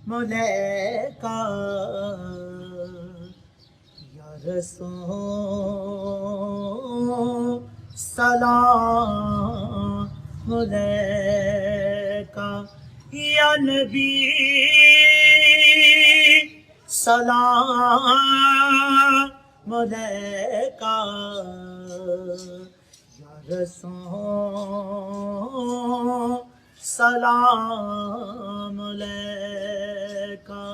मुलैका या रसूल सलाम मुलैका या नबी सलाम मुलैका या रसूल सलाम अलैका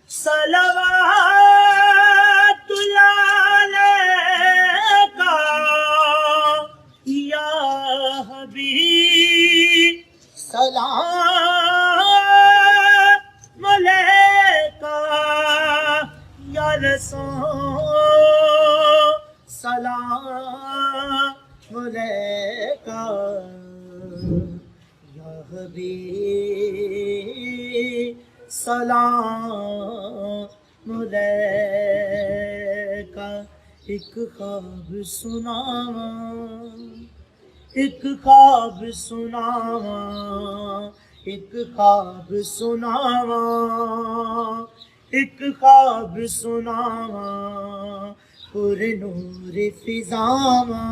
सलवातुल्लाह अलैका या हबीब सलाम अलैका या रसूल सलाम अलैका हबीब सलाम अलैका। एक ख्वाब सुनावा, एक ख्वाब सुनावा, एक ख्वाब सुनावा, एक ख्वाब सुनावा, पुरनूर फिजावा,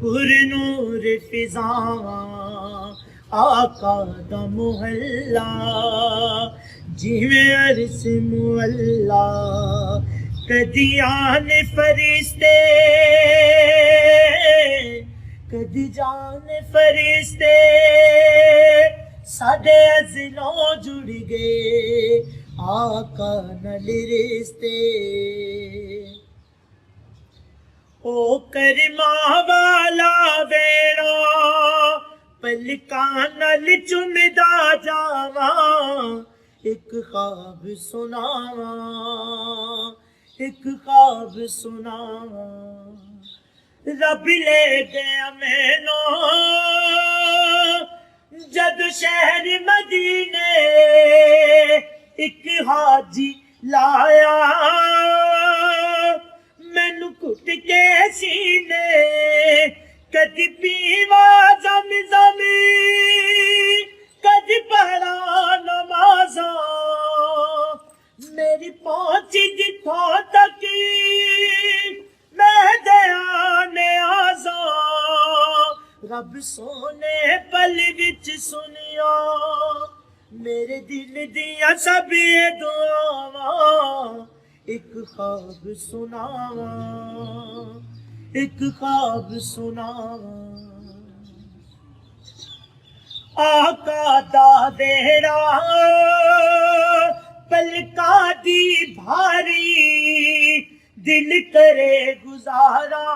पुरनूर फिजावा, आका दा मुहल्ला जिवें अरस मुअल्ला। कदी आने फरिश्ते, कदी जाने फरिश्ते, साडे अज़लों जुड़ गए आका नाल रिश्ते। ओ करमा वाला वेड़ा पलकां नाल चुमदा जावा, एक ख्वाब सुनावा, एक ख्वाब सुनावा। रब ले गया मैनू जद शहर मदीने, एक हाजी लाया मैनू घुट के सीने। कदी पीवा ज़म-ज़म, कदी पढ़ा नमाज़ा, मेरी पहुंच जिथों तक मैं दयाने आज़ा। रब सोने पल विच सुनिया मेरे दिल दिया सब दुआवां। एक ख्वाब सुनावा, एक ख्वाब सुनावा। आका दा देरा पलका दी भारी, दिल करे गुजारा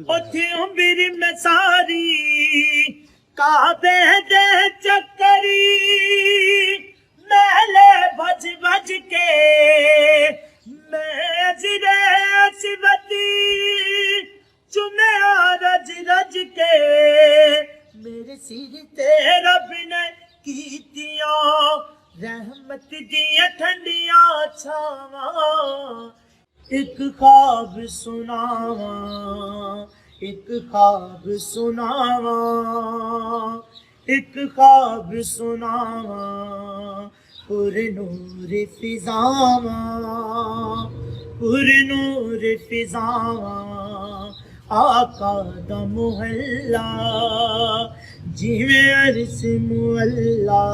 उथे उम्र में सारी। काबे दे चक्करी महले भज भज के, मैं सिबती चुमे रज रज के। मेरे सिर ते रब ने कीतियां रहमत दियां ठंडियां छावां। एक ख्वाब सुनावा, एक ख्वाब सुनावा, एक ख्वाब सुनावा, पुरनूर फिजावा, पुरनूर फिजावा। आका दा मुहल्ला जिवें अरस मुअल्ला।